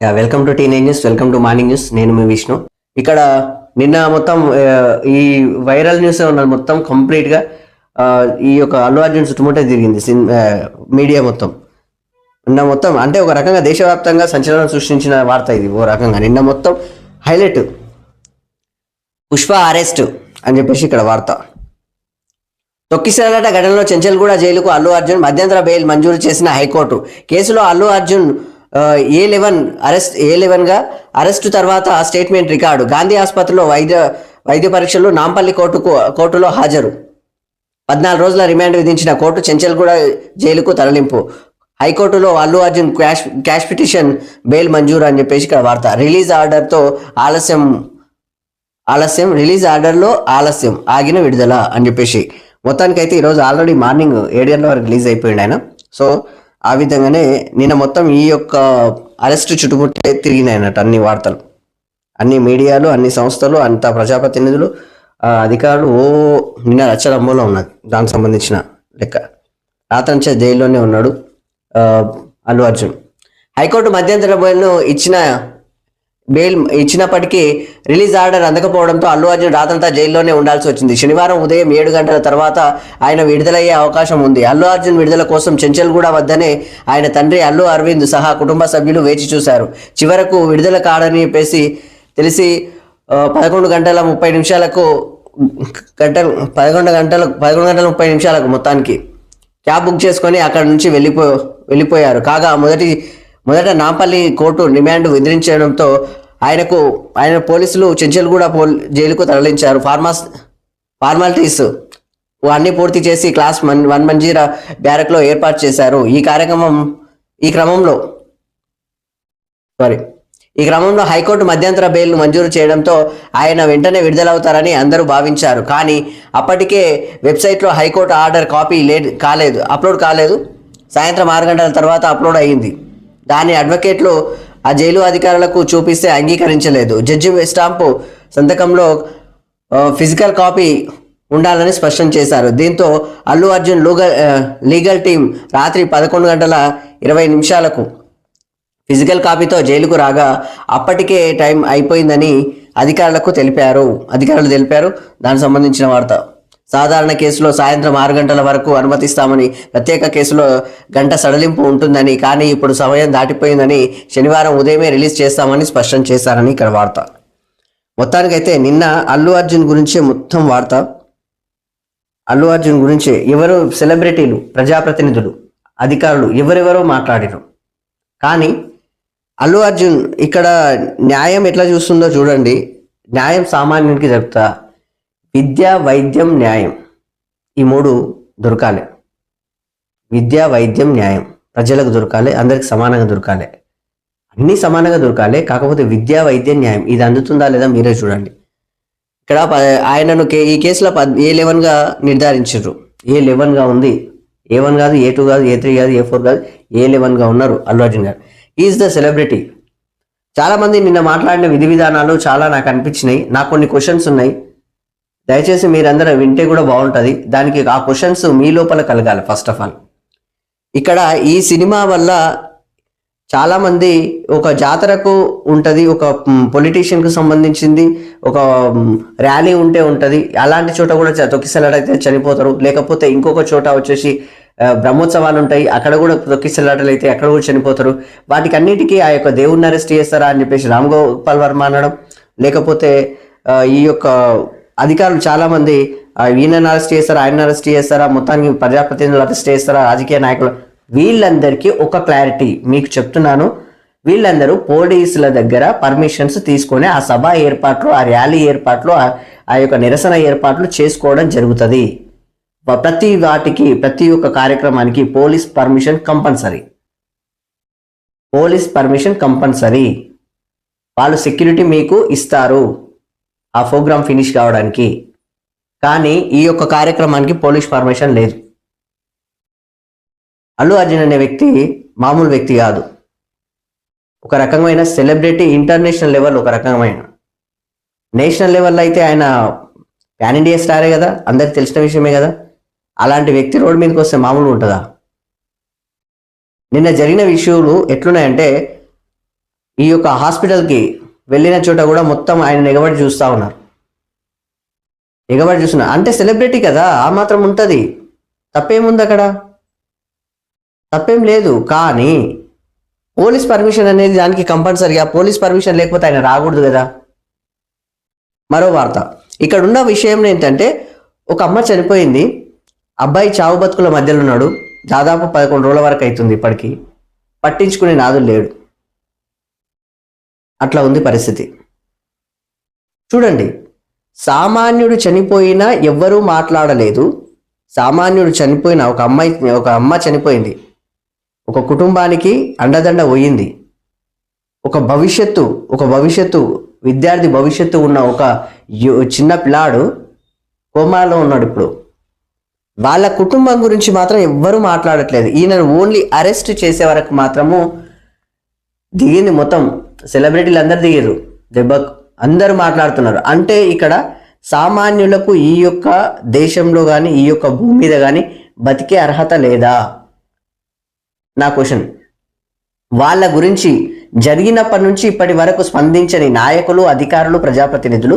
Welcome to teenage news, welcome to morning news. నేను మీ విష్ణు. ఇక్కడ నిన్న మొత్తం ఈ వైరల్ న్యూస్ ఉన్నది మొత్తం కంప్లీట్గా ఈ యొక్క అల్లు అర్జున్ చుట్టుముట్టే తిరిగింది మీడియా మొత్తం. నిన్న మొత్తం అంటే ఒక రకంగా దేశవ్యాప్తంగా సంచలనం సృష్టించిన వార్త ఇది. ఓ రకంగా నిన్న మొత్తం హైలైట్ పుష్ప అరెస్ట్ అని చెప్పేసి ఇక్కడ వార్త. తొక్కిసలాట ఘటనలో చెంచల్గూడ జైలుకు అల్లు అర్జున్ మధ్యంతర బెయిల్ మంజూరు చేసిన హైకోర్టు. కేసులో అల్లు అర్జున్ ఏ11గా అరెస్టు తర్వాత స్టేట్మెంట్ రికార్డు. గాంధీ ఆసుపత్రిలో వైద్య పరీక్షలు. నాంపల్లి కోర్టులో హాజరు. 14 రోజుల రిమాండ్ విధించిన కోర్టు చెంచల్గూడ జైలుకు తరలింపు. హైకోర్టులో Allu Arjun cash petition bail మంజూరు అని చెప్పేసి ఇక్కడ వార్త. రిలీజ్ ఆర్డర్తో ఆలస్యం రిలీజ్ ఆర్డర్లో ఆలస్యం, ఆగిన విడుదల అని చెప్పేసి మొత్తానికైతే ఈరోజు ఆల్రెడీ మార్నింగ్ 7 గంటల వరకు రిలీజ్ అయిపోయింది ఆయన. సో ఆ విధంగానే నిన్న మొత్తం ఈ యొక్క అరెస్ట్ చుట్టుముట్టే తిరిగినాయి అన్నట్టు అన్ని వార్తలు, అన్ని మీడియాలు, అన్ని సంస్థలు, అంత ప్రజాప్రతినిధులు, అధికారులు నిన్న రచ్చరంబోలో ఉన్నది. దానికి సంబంధించిన లెక్క. రాత్రంచే జైల్లోనే ఉన్నాడు అల్లు అర్జున్. హైకోర్టు మధ్యంతర బెయిల్ ఇచ్చినప్పటికీ రిలీజ్ ఆర్డర్ అందకపోవడంతో అల్లు అర్జున్ రాత్రంతా జైల్లోనే ఉండాల్సి వచ్చింది. శనివారం ఉదయం 7 గంటల తర్వాత ఆయన విడుదలయ్యే అవకాశం ఉంది. అల్లు అర్జున్ విడుదల కోసం చెంచల్గూడ వద్దనే ఆయన తండ్రి అల్లు అరవింద్ సహా కుటుంబ సభ్యులు వేచి చూశారు. చివరకు విడుదల కాడని తెలిసి 11 గంటల 30 నిమిషాలకు మొత్తానికి క్యాబ్ బుక్ చేసుకొని అక్కడ నుంచి వెళ్ళిపోయారు. కాగా మొదట నాంపల్లి కోర్టు రిమాండ్ విధించడంతో ఆయన పోలీసులు చెంచల్గూడ జైలుకు తరలించారు. ఫార్మాలిటీస్ అన్ని పూర్తి చేసి క్లాస్ 1 మంజీరా బ్యారక్లో ఏర్పాటు చేశారు. ఈ క్రమంలో హైకోర్టు మధ్యంతర బెయిల్ను మంజూరు చేయడంతో ఆయన వెంటనే విడుదలవుతారని అందరూ భావించారు. కానీ అప్పటికే వెబ్సైట్లో హైకోర్టు ఆర్డర్ కాపీ అప్లోడ్ కాలేదు. సాయంత్రం 6 గంటల తర్వాత అప్లోడ్ అయ్యింది. దాని అడ్వకేట్లు ఆ జైలు అధికారులకు చూపిస్తే అంగీకరించలేదు. జడ్జి స్టాంపు సంతకంలో ఫిజికల్ కాపీ ఉండాలని స్పష్టం చేశారు. దీంతో అల్లు అర్జున్ లీగల్ టీం రాత్రి 11:20 ఫిజికల్ కాపీతో జైలుకు రాగా అప్పటికే టైం అయిపోయిందని అధికారులు తెలిపారు. దానికి సంబంధించిన వార్త. సాధారణ కేసులో సాయంత్రం 6 గంటల వరకు అనుమతిస్తామని, ప్రత్యేక కేసులో గంట సడలింపు ఉంటుందని, కానీ ఇప్పుడు సమయం దాటిపోయిందని, శనివారం ఉదయమే రిలీజ్ చేస్తామని స్పష్టం చేశారని ఇక్కడ వార్త. మొత్తానికైతే నిన్న అల్లు అర్జున్ గురించే మొత్తం వార్త. అల్లు అర్జున్ గురించి ఎవరు సెలబ్రిటీలు, ప్రజాప్రతినిధులు, అధికారులు ఎవరెవరో మాట్లాడారు. కానీ అల్లు అర్జున్ ఇక్కడ న్యాయం ఎట్లా చూస్తుందో చూడండి. న్యాయం సామాన్యునికి జరుగుతా. విద్య, వైద్యం, న్యాయం, ఈ 3 దొరకాలి. విద్య, వైద్యం, న్యాయం ప్రజలకు దొరకాలి. అందరికి సమానంగా దొరకాలి. అన్నీ సమానంగా దొరకాలి. కాకపోతే విద్య, వైద్యం, న్యాయం ఇది అందుతుందా లేదా మీరే చూడండి. ఇక్కడ ఆయనను ఈ కేసులో A11గా నిర్ధారించారు. A11గా ఉంది. A1 కాదు, A2 కాదు, A3 కాదు, A4 కాదు, A11గా ఉన్నారు అల్లు అర్జున్ గారు. Is the celebrity. చాలామంది నిన్న మాట్లాడిన విధి విధానాలు చాలా నాకు అనిపించినాయి. నాకు కొన్ని క్వశ్చన్స్ ఉన్నాయి. దయచేసి మీరందరూ వింటే కూడా బాగుంటుంది. దానికి ఆ క్వశ్చన్స్ మీ లోపల కలగాలి. ఫస్ట్ ఆఫ్ ఆల్ ఇక్కడ ఈ సినిమా వల్ల చాలామంది ఒక జాతరకు ఉంటుంది, ఒక పొలిటీషియన్కు సంబంధించింది ఒక ర్యాలీ ఉంటుంది. అలాంటి చోట కూడా తొక్కిసలాటైతే చనిపోతారు. లేకపోతే ఇంకొక చోట వచ్చేసి బ్రహ్మోత్సవాలు ఉంటాయి, అక్కడ కూడా తొక్కిసలాటలు అయితే అక్కడ కూడా చనిపోతారు. వాటికి అన్నిటికీ ఆ యొక్క దేవుణ్ణి అరెస్ట్ చేస్తారా అని చెప్పేసి రామ్ గోపాల్ వర్మ అనడం, లేకపోతే ఈ యొక్క అధికారులు చాలామంది ఈయనను అరెస్ట్ చేస్తారా, ఆయన అరెస్ట్ చేస్తారా, మొత్తానికి ప్రజాప్రతినిధులు అరెస్ట్ చేస్తారా, రాజకీయ నాయకులు, వీళ్ళందరికీ ఒక క్లారిటీ మీకు చెప్తున్నాను. వీళ్ళందరూ పోలీసుల దగ్గర పర్మిషన్స్ తీసుకొని ఆ సభ ఏర్పాట్లు, ఆ ర్యాలీ ఏర్పాట్లు, ఆ యొక్క నిరసన ఏర్పాట్లు చేసుకోవడం జరుగుతుంది. ప్రతి ఒక్క కార్యక్రమానికి పోలీస్ పర్మిషన్ కంపల్సరీ. వాళ్ళు సెక్యూరిటీ మీకు ఇస్తారు ఆ ప్రోగ్రామ్ ఫినిష్ కావడానికి. కానీ ఈ యొక్క కార్యక్రమానికి పోలీస్ పర్మిషన్ లేదు. అల్లు అర్జున్ అనే వ్యక్తి మామూలు వ్యక్తి కాదు. ఒక రకమైన సెలబ్రిటీ. ఇంటర్నేషనల్ లెవెల్, ఒక రకమైన నేషనల్ లెవెల్లో అయితే ఆయన ప్యాన్ ఇండియా స్టారే కదా, అందరికి తెలిసిన విషయమే కదా. అలాంటి వ్యక్తి రోడ్డు మీదకి వస్తే మామూలుగా ఉంటుందా? నిన్న జరిగిన విషయాలు ఎట్లున్నాయంటే ఈ యొక్క హాస్పిటల్కి వెళ్ళిన చోట కూడా మొత్తం ఆయన ఎగబడి చూస్తూ ఉన్నారు. ఎగబడి చూస్తున్నారు అంటే సెలబ్రిటీ కదా, ఆ మాత్రం ఉంటుంది. తప్పేముంది అక్కడ? తప్పేం లేదు. కానీ పోలీస్ పర్మిషన్ అనేది దానికి కంపల్సరీగా, పోలీస్ పర్మిషన్ లేకపోతే ఆయన రాకూడదు కదా. మరో వార్త, ఇక్కడ ఉన్న విషయం ఏంటంటే ఒక అమ్మ చనిపోయింది, అబ్బాయి చావు బతుకుల మధ్యలో ఉన్నాడు. దాదాపు 11 రోజుల వరకు అవుతుంది, ఇప్పటికీ పట్టించుకునే నాదులు లేడు. అట్లా ఉంది పరిస్థితి. చూడండి, సామాన్యుడు చనిపోయినా ఎవ్వరూ మాట్లాడలేదు. సామాన్యుడు చనిపోయిన ఒక అమ్మ చనిపోయింది, ఒక కుటుంబానికి అండదండ పోయింది. ఒక భవిష్యత్తు విద్యార్థి భవిష్యత్తు ఉన్న ఒక చిన్న పిల్లాడు కోమాలో ఉన్నాడు ఇప్పుడు. వాళ్ళ కుటుంబం గురించి మాత్రం ఎవ్వరూ మాట్లాడట్లేదు. ఈయనను ఓన్లీ అరెస్ట్ చేసే వరకు మాత్రము దిగింది. మొత్తం సెలబ్రిటీలు అందరు దిగారు దెబ్బకు, అందరూ మాట్లాడుతున్నారు. అంటే ఇక్కడ సామాన్యులకు ఈ యొక్క దేశంలో కానీ ఈ యొక్క భూమి మీద కానీ బతికే అర్హత లేదా? నా క్వశ్చన్. వాళ్ళ గురించి జరిగినప్పటి నుంచి ఇప్పటి వరకు స్పందించని నాయకులు, అధికారులు, ప్రజాప్రతినిధులు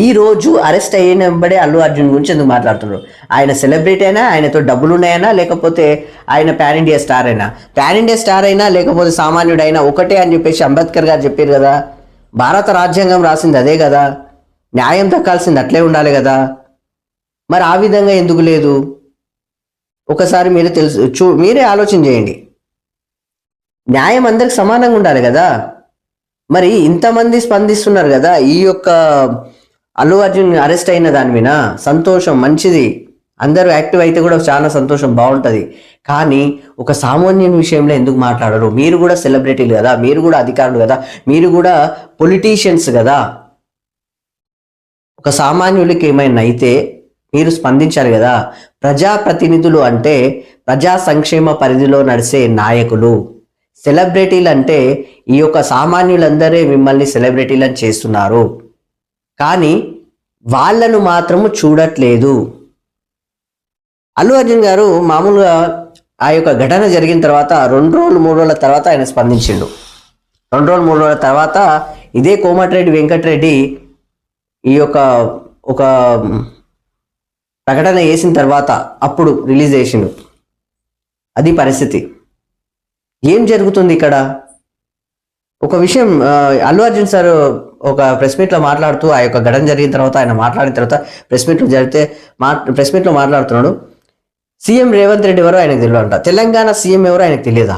ఈ రోజు అరెస్ట్ అయినబడే అల్లు అర్జున్ గురించి ఎందుకు మాట్లాడుతున్నారు? ఆయన సెలబ్రిటీ అయినా, ఆయనతో డబ్బులు ఉన్నాయనా, లేకపోతే ఆయన పాన్ ఇండియా స్టార్ అయినా లేకపోతే సామాన్యుడైనా ఒకటే అని చెప్పేసి అంబేద్కర్ గారు చెప్పారు కదా. భారత రాజ్యాంగం రాసింది అదే కదా, న్యాయం దక్కాల్సింది అట్లే ఉండాలి కదా. మరి ఆ విధంగా ఎందుకు లేదు? ఒకసారి మీరే ఆలోచన చేయండి. న్యాయం అందరికి సమానంగా ఉండాలి కదా. మరి ఇంతమంది స్పందిస్తున్నారు కదా ఈ యొక్క అల్లు అర్జున్ అరెస్ట్ అయిన దాని మీద. సంతోషం, మంచిది, అందరూ యాక్టివ్ అయితే కూడా చాలా సంతోషం, బాగుంటుంది. కానీ ఒక సామాన్యుని విషయంలో ఎందుకు మాట్లాడరు? మీరు కూడా సెలబ్రిటీలు కదా, మీరు కూడా అధికారులు కదా, మీరు కూడా పొలిటీషియన్స్ కదా. ఒక సామాన్యులకి ఏమైనా అయితే మీరు స్పందించాలి కదా. ప్రజాప్రతినిధులు అంటే ప్రజా సంక్షేమ పరిధిలో నడిచే నాయకులు. సెలబ్రిటీలు అంటే ఈ యొక్క సామాన్యులందరే మిమ్మల్ని సెలబ్రిటీలను చేస్తున్నారు, కానీ వాళ్ళను మాత్రము చూడట్లేదు. అల్లు అర్జున్ గారు మామూలుగా ఆ యొక్క ఘటన జరిగిన తర్వాత 2 రోజులు 3 రోజుల తర్వాత ఆయన స్పందించిండు. 2 రోజులు 3 రోజుల తర్వాత ఇదే కోమటిరెడ్డి వెంకటరెడ్డి ఈ యొక్క ఒక ప్రకటన చేసిన తర్వాత అప్పుడు రిలీజ్ చేసిండు. అది పరిస్థితి. ఏం జరుగుతుంది ఇక్కడ? ఒక విషయం, అల్లు అర్జున్ సార్ ఒక ప్రెస్ మీట్లో మాట్లాడుతూ, ఆ యొక్క ఘటన జరిగిన తర్వాత ఆయన మాట్లాడిన తర్వాత ప్రెస్ మీట్లో మాట్లాడుతున్నాడు. సీఎం రేవంత్ రెడ్డి ఎవరో ఆయనకు తెలియదు అంట. తెలంగాణ సీఎం ఎవరో ఆయనకు తెలియదా?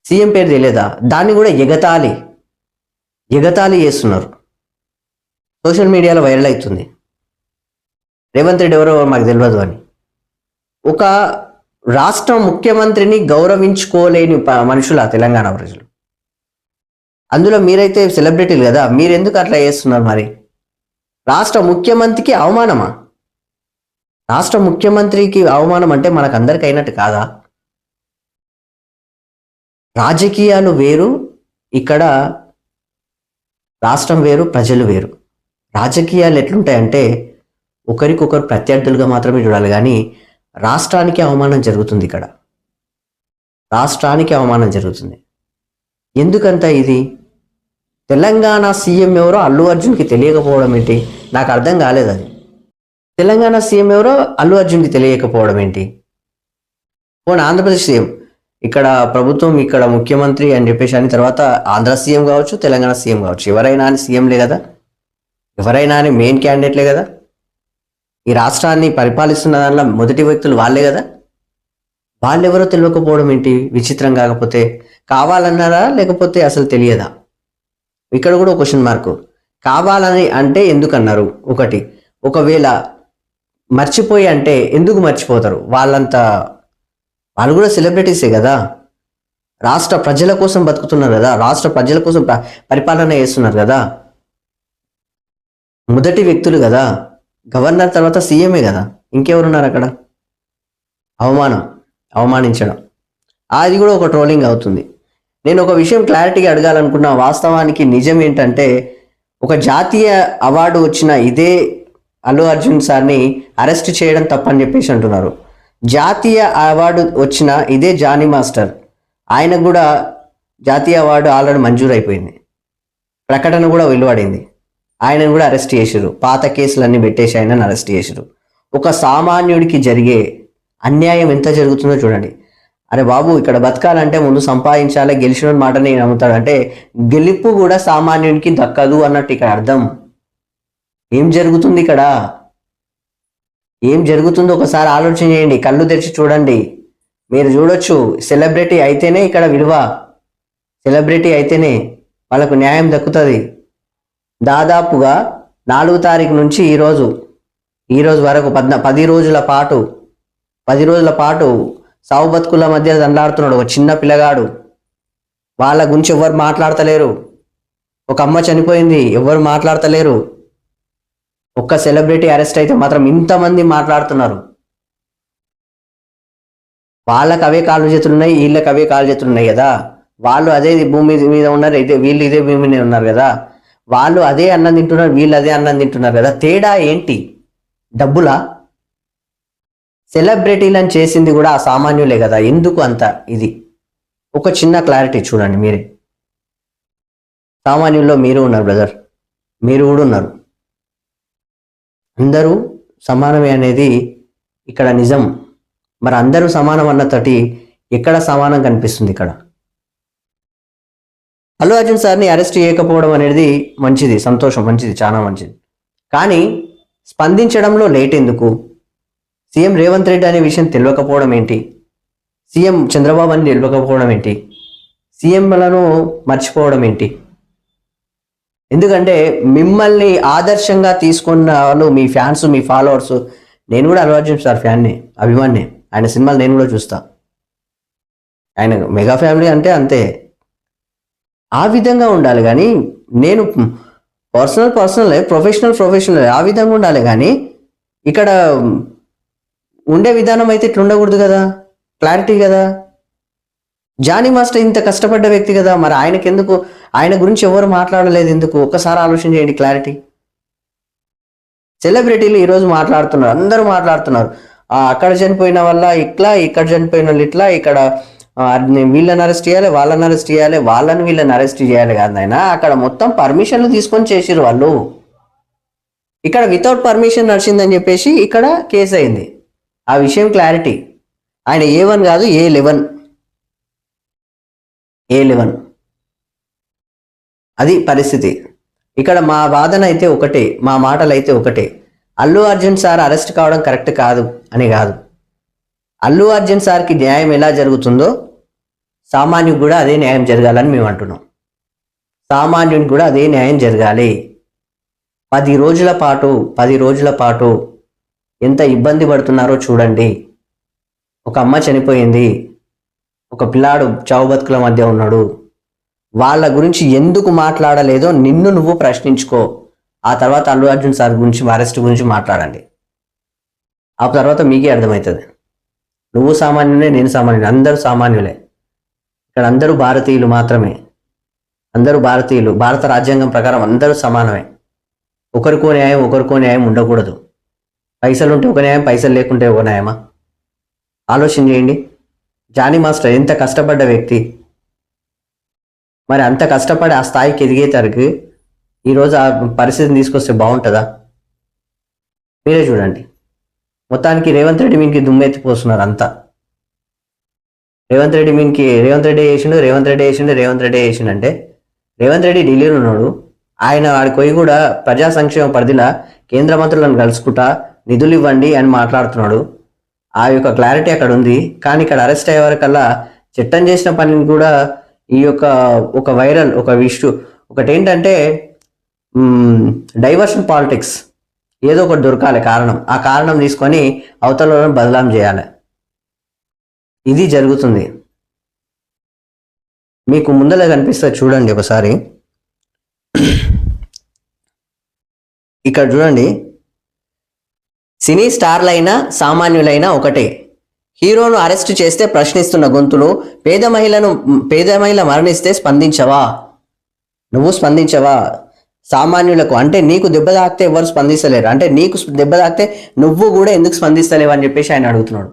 సీఎం పేరు తెలియదా? దాన్ని కూడా ఎగతాళి చేస్తున్నారు. సోషల్ మీడియాలో వైరల్ అవుతుంది, రేవంత్ రెడ్డి ఎవరో మాకు తెలియదు అని. ఒక రాష్ట్ర ముఖ్యమంత్రిని గౌరవించుకోలేని మనుషులు ఆ తెలంగాణ ప్రజలు. అందులో మీరైతే సెలబ్రిటీలు కదా, మీరెందుకు అట్లా చేస్తున్నారు? మరి రాష్ట్ర ముఖ్యమంత్రికి అవమానమా? రాష్ట్ర ముఖ్యమంత్రికి అవమానం అంటే మనకు అందరికి అయినట్టు కాదా? రాజకీయాలు వేరు, ఇక్కడ రాష్ట్రం వేరు, ప్రజలు వేరు. రాజకీయాలు ఎట్లుంటాయంటే ఒకరికొకరు ప్రత్యర్థులుగా మాత్రమే చూడాలి, కానీ రాష్ట్రానికి అవమానం జరుగుతుంది. ఇక్కడ రాష్ట్రానికి అవమానం జరుగుతుంది. ఎందుకంత ఇది? తెలంగాణ సీఎం ఎవరో అల్లు అర్జున్కి తెలియకపోవడం ఏంటి? నాకు అర్థం కాలేదు అది. తెలంగాణ సీఎం ఎవరో అల్లు అర్జున్కి తెలియకపోవడం ఏంటి? పోనీ ఆంధ్రప్రదేశ్ సీఎం, ఇక్కడ ప్రభుత్వం, ఇక్కడ ముఖ్యమంత్రి అని చెప్పేసి అని తర్వాత ఆంధ్ర సీఎం కావచ్చు, తెలంగాణ సీఎం కావచ్చు, ఎవరైనా అని సీఎంలే కదా, ఎవరైనా అని మెయిన్ క్యాండిడేట్లే కదా. ఈ రాష్ట్రాన్ని పరిపాలిస్తున్న దానిలో మొదటి వ్యక్తులు వాళ్ళే కదా. వాళ్ళెవరో తెలియకపోవడం ఏంటి విచిత్రం? కాకపోతే కావాలన్నారా లేకపోతే అసలు తెలియదా? ఇక్కడ కూడా క్వశ్చన్ మార్కు. కావాలని అంటే ఎందుకన్నారు? ఒకవేళ మర్చిపోయి అంటే ఎందుకు మర్చిపోతారు? వాళ్ళు కూడా సెలబ్రిటీసే కదా, రాష్ట్ర ప్రజల కోసం బతుకుతున్నారు కదా, రాష్ట్ర ప్రజల కోసం పరిపాలన చేస్తున్నారు కదా, మొదటి వ్యక్తులు కదా. గవర్నర్ తర్వాత సీఎంఏ కదా, ఇంకెవరున్నారు అక్కడ? అవమానించడం అది కూడా ఒక ట్రోలింగ్ అవుతుంది. నేను ఒక విషయం క్లారిటీగా అడగాలనుకున్నా. వాస్తవానికి నిజం ఏంటంటే, ఒక జాతీయ అవార్డు వచ్చిన ఇదే అల్లు అర్జున్ సార్ని అరెస్ట్ చేయడం తప్పని చెప్పేసి అంటున్నారు. జాతీయ అవార్డు వచ్చిన ఇదే జానీ మాస్టర్, ఆయన కూడా జాతీయ అవార్డు ఆల్రెడీ మంజూరు అయిపోయింది, ప్రకటన కూడా వెలువడింది. ఆయనను కూడా అరెస్ట్ చేసిరు, పాత కేసులన్నీ పెట్టేసి ఆయనను అరెస్ట్ చేసిరు. ఒక సామాన్యుడికి జరిగే అన్యాయం ఎంత జరుగుతుందో చూడండి. అరే బాబు, ఇక్కడ బతకాలంటే ముందు సంపాదించాలి, గెలిచిన మాట నేను నమ్ముతాడు అంటే గెలుపు కూడా సామాన్యుడికి దక్కదు అన్నట్టు ఇక్కడ అర్థం. ఏం జరుగుతుంది ఇక్కడ, ఏం జరుగుతుందో ఒకసారి ఆలోచన చేయండి, కళ్ళు తెరిచి చూడండి. మీరు చూడొచ్చు, సెలబ్రిటీ అయితేనే ఇక్కడ విలువ, సెలబ్రిటీ అయితేనే వాళ్ళకు న్యాయం దక్కుతుంది. దాదాపుగా 4 తారీఖు నుంచి ఈరోజు వరకు 10 రోజుల పాటు సావు బతుకుల మధ్య దండాడుతున్నాడు ఒక చిన్న పిల్లగాడు. వాళ్ళ గురించి ఎవరు మాట్లాడతలేరు. ఒక అమ్మ చనిపోయింది, ఎవరు మాట్లాడతలేరు. ఒక్క సెలబ్రిటీ అరెస్ట్ అయితే మాత్రం ఇంతమంది మాట్లాడుతున్నారు. వాళ్ళకి అవే కాళ్ళు చేతులు ఉన్నాయి, వీళ్ళకి అవే కాళ్ళు చేతులు ఉన్నాయి కదా. వాళ్ళు అదే భూమి మీద ఉన్నారు, వీళ్ళు ఇదే భూమి మీద ఉన్నారు కదా. వాళ్ళు అదే అన్నం తింటున్నారు, వీళ్ళు అదే అన్నం తింటున్నారు కదా. తేడా ఏంటి? డబ్బులా? సెలబ్రిటీలను చేసింది కూడా ఆ సామాన్యులే కదా. ఎందుకు అంత ఇది? ఒక చిన్న క్లారిటీ చూడండి మీరే. సామాన్యుల్లో మీరు ఉన్నారు బ్రదర్, మీరు కూడా ఉన్నారు. అందరూ సమానమే అనేది ఇక్కడ నిజం. మరి అందరూ సమానం అన్నతోటి ఎక్కడ సమానం కనిపిస్తుంది ఇక్కడ? అల్లు అర్జున్ సార్ని అరెస్ట్ చేయకపోవడం అనేది మంచిది, సంతోషం, మంచిది, చాలా మంచిది. కానీ స్పందించడంలో లేట్ ఎందుకు? సీఎం రేవంత్ రెడ్డి అనే విషయం తెలియకపోవడం ఏంటి? సీఎం చంద్రబాబు అని తెలియకపోవడం ఏంటి? సీఎంలను మర్చిపోవడం ఏంటి? ఎందుకంటే మిమ్మల్ని ఆదర్శంగా తీసుకున్న వాళ్ళు మీ ఫ్యాన్స్, మీ ఫాలోవర్స్. నేను కూడా అల్లు అర్జున్ సార్ ఫ్యాన్ని, అభిమాన్ని. ఆయన సినిమాలు నేను కూడా చూస్తా. ఆయన మెగా ఫ్యామిలీ అంటే అంతే, ఆ విధంగా ఉండాలి. కానీ నేను పర్సనల్ ప్రొఫెషనల్ ఆ విధంగా ఉండాలి. కానీ ఇక్కడ ఉండే విధానం అయితే ఇట్లా ఉండకూడదు కదా. క్లారిటీ కదా. జానీ మాస్టర్ ఇంత కష్టపడ్డ వ్యక్తి కదా, మరి ఆయనకి ఎందుకు, ఆయన గురించి ఎవరు మాట్లాడలేదు ఎందుకు? ఒక్కసారి ఆలోచన చేయండి, క్లారిటీ. సెలబ్రిటీలు ఈరోజు మాట్లాడుతున్నారు, అందరూ మాట్లాడుతున్నారు. అక్కడ చనిపోయిన వల్ల ఇట్లా, ఇక్కడ చనిపోయిన వాళ్ళు ఇట్లా, ఇక్కడ వీళ్ళని అరెస్ట్ చేయాలి, వాళ్ళని అరెస్ట్ చేయాలి, వీళ్ళని అరెస్ట్ చేయాలి కాదు ఆయన. అక్కడ మొత్తం పర్మిషన్లు తీసుకొని చేసిరు వాళ్ళు. ఇక్కడ వితౌట్ పర్మిషన్ నడిచిందని చెప్పేసి ఇక్కడ కేసు అయింది. ఆ విషయం క్లారిటీ. ఆయన A1 కాదు, A11 అది పరిస్థితి. ఇక్కడ మా వాదన అయితే ఒకటే, మా మాటలు అయితే ఒకటే. అల్లు అర్జున్ సార్ అరెస్ట్ కావడం కరెక్ట్ కాదు అని కాదు. అల్లు అర్జున్ సార్కి న్యాయం ఎలా జరుగుతుందో సామాన్యుడికి కూడా అదే న్యాయం జరగాలని మేము అంటున్నాం. సామాన్యుడికి కూడా అదే న్యాయం జరగాలి. 10 రోజుల పాటు ఎంత ఇబ్బంది పడుతున్నారో చూడండి. ఒక అమ్మ చనిపోయింది, ఒక పిల్లాడు చావు బతుకుల మధ్య ఉన్నాడు. వాళ్ళ గురించి ఎందుకు మాట్లాడలేదో నిన్ను నువ్వు ప్రశ్నించుకో. ఆ తర్వాత అల్లు అర్జున్ సార్ గురించి, అరెస్ట్ గురించి మాట్లాడండి. ఆ తర్వాత మీకే అర్థమవుతుంది. నువ్వు సామాన్యులే, నేను సామాన్యులే, అందరూ సామాన్యులే. ఇక్కడ అందరూ భారతీయులు మాత్రమే. అందరూ భారతీయులు. భారత రాజ్యాంగం ప్రకారం అందరూ సమానమే. ఒకరికో న్యాయం ఉండకూడదు. పైసలు ఉంటే ఒక న్యాయం, పైసలు లేకుంటే ఒక న్యాయమా? ఆలోచన చేయండి. జానీ మాస్టర్ ఎంత కష్టపడ్డ వ్యక్తి. మరి అంత కష్టపడి ఆ స్థాయికి ఎదిగేసరికి ఈరోజు ఆ పరిస్థితిని తీసుకొస్తే బాగుంటుందా? మీరే చూడండి. మొత్తానికి రేవంత్ రెడ్డి మీనికి దుమ్మెత్తిపోస్తున్నారు అంతా. రేవంత్ రెడ్డి చేసిండు అంటే రేవంత్ రెడ్డి ఢిల్లీలో ఉన్నాడు. ఆయన వాడికి పోయి కూడా ప్రజా సంక్షేమ పరిధిలో కేంద్ర మంత్రులను కలుసుకుంటా నిధులు ఇవ్వండి అని మాట్లాడుతున్నాడు. ఆ యొక్క క్లారిటీ అక్కడ ఉంది. కానీ ఇక్కడ అరెస్ట్ అయ్యే వరకల్లా చట్టం చేసిన పనిని కూడా ఈ యొక్క ఒక వైరల్ ఒక ఇష్యూ ఒకటి ఏంటంటే డైవర్షన్ పాలిటిక్స్, ఏదో ఒకటి దొరకాలి కారణం. ఆ కారణం తీసుకొని అవతల బదలాం చేయాలి. ఇది జరుగుతుంది. మీకు ముందర కనిపిస్తుంది చూడండి ఒకసారి. ఇక్కడ చూడండి. సినీ స్టార్లైనా సామాన్యులైనా ఒకటే. హీరోను అరెస్ట్ చేస్తే ప్రశ్నిస్తున్న గొంతులు, పేద మహిళ మరణిస్తే స్పందించవా? నువ్వు స్పందించవా? సామాన్యులకు అంటే నీకు దెబ్బ తాకితే ఎవరు స్పందిస్తలేరు, అంటే నీకు దెబ్బ తాకితే నువ్వు కూడా ఎందుకు స్పందిస్తలేవు అని చెప్పేసి ఆయన అడుగుతున్నాడు.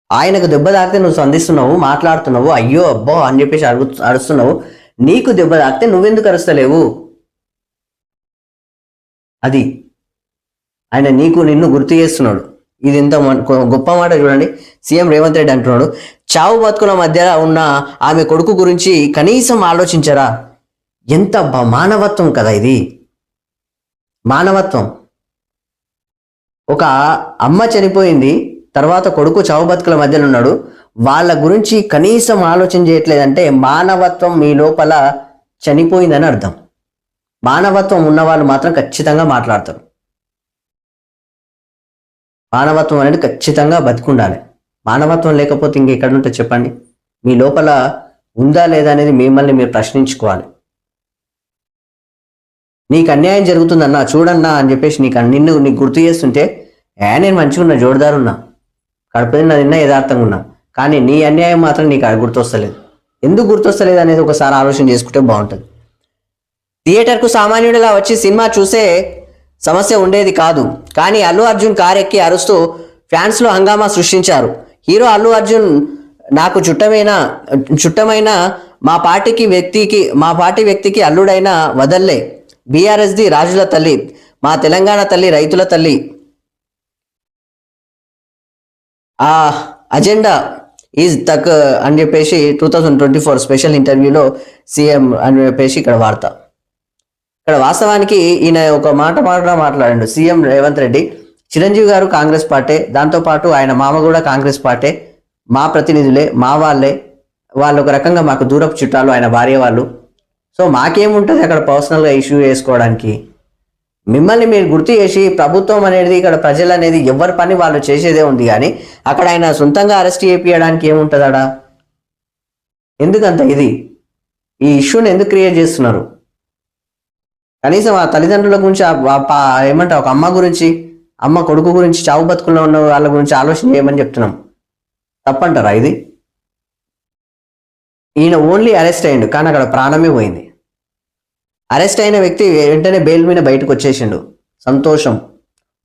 ఆయనకు దెబ్బ తాకితే నువ్వు స్పందిస్తున్నావు, మాట్లాడుతున్నావు, అయ్యో అబ్బో అని చెప్పేసి అరుస్తున్నావు. నీకు దెబ్బ తాకితే నువ్వెందుకు అరుస్తలేవు? అది ఆయన నిన్ను గుర్తు చేస్తున్నాడు. ఇది ఎంత గొప్ప మాట చూడండి. సీఎం రేవంత్ రెడ్డి అంటున్నాడు, చావు బతుకుల మధ్య ఉన్న ఆమె కొడుకు గురించి కనీసం ఆలోచించరా? ఎంత మానవత్వం కదా ఇది, మానవత్వం. ఒక అమ్మ చనిపోయింది, తర్వాత కొడుకు చావు బతుకుల మధ్యలో ఉన్నాడు, వాళ్ళ గురించి కనీసం ఆలోచన చేయట్లేదంటే మానవత్వం మీ లోపల చనిపోయిందని అర్థం. మానవత్వం ఉన్న వాళ్ళు మాత్రం ఖచ్చితంగా మాట్లాడతారు. మానవత్వం అనేది ఖచ్చితంగా బతికుండాలి. మానవత్వం లేకపోతే ఇంకెక్కడ ఉంటే చెప్పండి? మీ లోపల ఉందా లేదా అనేది మిమ్మల్ని మీరు ప్రశ్నించుకోవాలి. నీకు అన్యాయం జరుగుతుందన్నా చూడన్నా అని చెప్పేసి నీకు గుర్తు చేస్తుంటే నేను మంచిగా ఉన్నా, జోరుదారున్నా, కడుపుదిన్నా తిన్నా, యథార్థంగా ఉన్నా, కానీ నీ అన్యాయం మాత్రం నీకు గుర్తొస్తలేదు. ఎందుకు గుర్తొస్తలేదు అనేది ఒకసారి ఆలోచన చేసుకుంటే బాగుంటుంది. థియేటర్కు సామాన్యుడిలా వచ్చి సినిమా చూసే సమస్య ఉండేది కాదు, కానీ అల్లు అర్జున్ కారెక్కి అరుస్తూ ఫ్యాన్స్లో హంగామా సృష్టించారు. హీరో అల్లు అర్జున్ నాకు చుట్టమైన మా పార్టీ వ్యక్తికి అల్లుడైన వదల్లే, బీఆర్ఎస్ది రాజుల తల్లి, మా తెలంగాణ తల్లి, రైతుల తల్లి, ఆ అజెండా ఈజ్ తక్ అని చెప్పేసి 2024 స్పెషల్ ఇంటర్వ్యూలో సీఎం అని చెప్పేసి ఇక్కడ వార్త. ఇక్కడ వాస్తవానికి ఈయన ఒక మాట మాట్లాడండు సీఎం రేవంత్ రెడ్డి. చిరంజీవి గారు కాంగ్రెస్ పార్టీ, దాంతోపాటు ఆయన మామ కూడా కాంగ్రెస్ పార్టీ, మా ప్రతినిధులే, మా వాళ్ళే, వాళ్ళు ఒక రకంగా మాకు దూరపు చుట్టాలు, ఆయన భార్య వాళ్ళు. సో మాకేముంటుంది అక్కడ పర్సనల్గా ఇష్యూ చేసుకోవడానికి? మిమ్మల్ని మీరు గుర్తు చేసి ప్రభుత్వం అనేది, ఇక్కడ ప్రజలు అనేది ఎవరి పని వాళ్ళు చేసేదే ఉంది, కానీ అక్కడ ఆయన సొంతంగా అరెస్ట్ చేయించడానికి ఏముంటుందా? ఎందుకంత ఇది ఈ ఇష్యూని ఎందుకు క్రియేట్ చేస్తున్నారు? కనీసం ఆ తల్లిదండ్రుల గురించి ఏమంటారు, ఒక అమ్మ గురించి, అమ్మ కొడుకు గురించి, చావు బతుకుల్లో ఉన్న వాళ్ళ గురించి ఆలోచన చేయమని చెప్తున్నాం. తప్పంటారా ఇది? ఈయన ఓన్లీ అరెస్ట్ అయ్యిండు, కానీ అక్కడ ప్రాణమే పోయింది. అరెస్ట్ అయిన వ్యక్తి వెంటనే బెయిల్ మీద బయటకు వచ్చేసిండు, సంతోషం.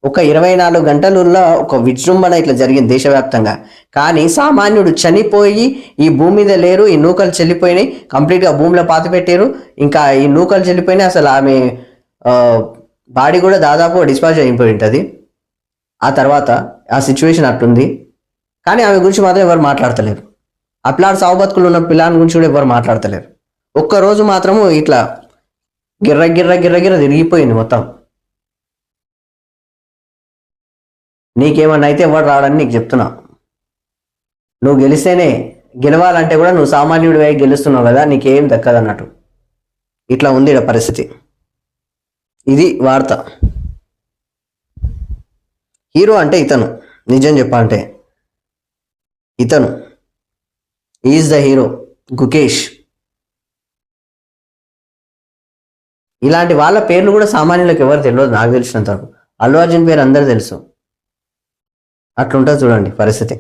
ఒక 24 గంటలలో ఒక విజృంభణ ఇట్లా జరిగింది దేశవ్యాప్తంగా. కానీ సామాన్యుడు చనిపోయి ఈ భూమి మీద లేరు, ఈ నూకలు చెల్లిపోయినాయి, కంప్లీట్గా భూమిలో పాతి పెట్టారు, ఇంకా ఈ నూకలు చెల్లిపోయినాయి, అసలు ఆమె బాడీ కూడా దాదాపు డిస్పాచ్ అయిపోయి ఉంటుంది. ఆ తర్వాత ఆ సిచ్యువేషన్ అట్టుంది, కానీ ఆమె గురించి మాత్రం ఎవరు మాట్లాడతలేరు. అప్లాడ్ సావు బతుకులు ఉన్న పిల్లని గురించి కూడా ఎవరు మాట్లాడతలేరు. ఒక్కరోజు మాత్రము ఇట్లా గిర్ర గిర్ర గిర్ర గిర్ర తిరిగిపోయింది మొత్తం. నీకేమన్నా అయితే ఎవరు రావడానికి నీకు చెప్తున్నా. నువ్వు గెలిస్తేనే, గెలవాలంటే కూడా నువ్వు సామాన్యుడి వై గెలుస్తున్నావు కదా, నీకేం దక్కదన్నట్టు. ఇట్లా ఉంది ఇక్కడ పరిస్థితి. ఇది వార్త. హీరో అంటే ఇతను, నిజం చెప్పాలంటే ఇతను ఈజ్ ద హీరో, గుకేష్. ఇలాంటి వాళ్ళ పేర్లు కూడా సామాన్యులకు ఎవరు తెలియదు, నాకు తెలిసినంత వరకు. అల్లు అర్జున్ పేరు అందరూ తెలుసు. అట్లుంటుంది చూడండి పరిస్థితి.